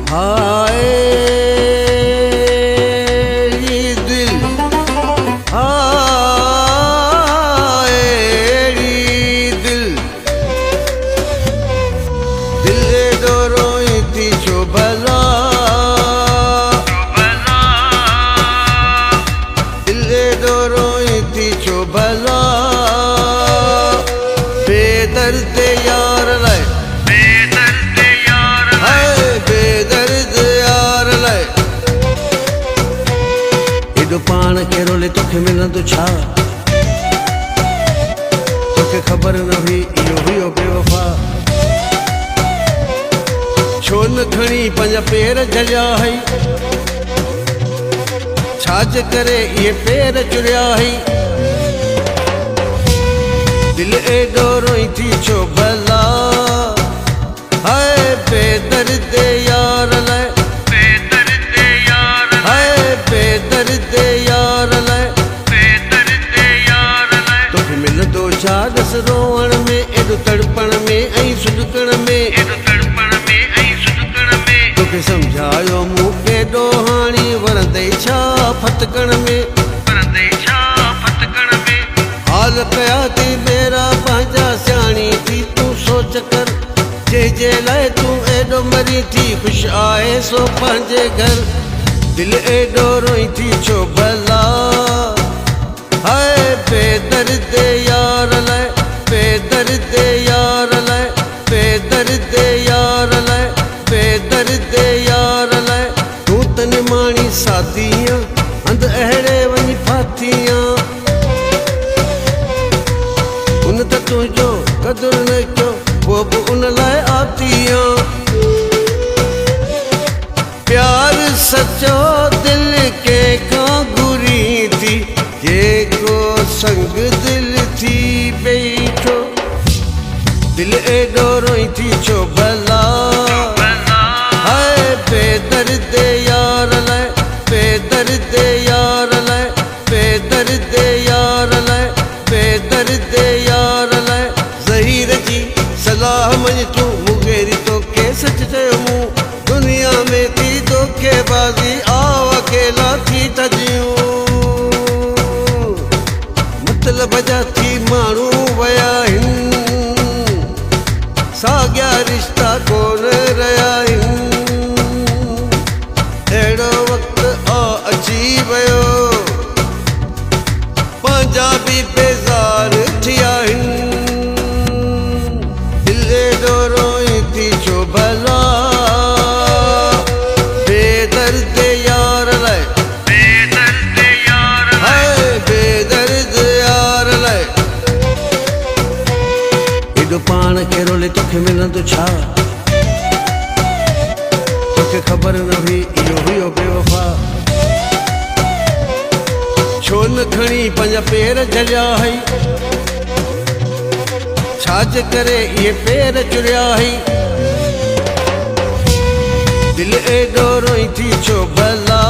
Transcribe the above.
हाय ये दिल, हाय ये दिल, दिल दो रोई थी जो भला, दिल दो रोई थी जो भला, बेदर्द यार लाए, बेदर्द यार लाए, बेदर्द यार लाए। एडो पान के रोले तोखे मिलंदो छा, तोखे खबर न हुई इहो हुयो बेवफा। छो न खणी पंहिंजा पेर झलिया हई, छाज करे इहे पेर चुरिया हई। दिल एडो रोई थी छो भला, हाय बेदर्द यार लाए, बेदर्द यार लाए, हाय बेदर्द यार लाए, बेदर्द यार लाए। तोखे मिलंदो छा दस रोअण में, एडो तड़पण में ऐं सुॾकण में, एडो तड़पण में ऐं सुॾकण में। तोखे सम्झायो मूं केॾो हाणी वणंदई छा फतकण में, वणंदई छा फतकण में। हाल कया थी मेरा पंहिंजा सियाणी थी तूं सोच कर, जे लाइ तूं एॾो मरी थी ख़ुश आहे सो पंहिंजे घर। दिल एॾो रोई थी छो भला, हाय बेदर्द यार लाए, बेदर्द यार लाए, बेदर्द यार लाए, बेदर्द यार लाए। तूं त निमाणी साथीअ अंध अहिड़े वञी फाथीअ, उन त तुंहिंजो क़दुरु न कयो वो बि उन लाइ आतीअ। प्यार सचो दिल के खां घुरी थी, जेको संग दिल थी बैठो। दिल एॾो रोई थी छो भला, हाय बेदर्द यार लाए, बेदर्द यार लाए, बेदर्द यार लाए, बेदर्द यार लाए। ज़हीर जी सलाह मञ तूं मुगेरी तोखे सच चयो मूं, दुनिया में थी धोखेबाज़ी आओ अकेला थी त जियूं। मतलब जा थी माण्हू विया आहिनि, साॻिया रिश्ता कोन रहिया आहिनि। अहिड़ो वक़्तु अची वियो, पंहिंजा बि बेज़ार थिया आहिनि। दिल एॾो रोई थी छो भला, बेदर्द यार लाए, बेदर्द यार लाए, हाय बेदर्द यार लाए। एॾो पाण के रोले तोखे मिलंदो छा, तोखे खबर न हुई इहो हुयो बेवफा। छो न खणी पंहिंजा पेर झलिया हई, छाज करे इहे पेर चुरिया हई। दिल एॾो रोई थी छो भला,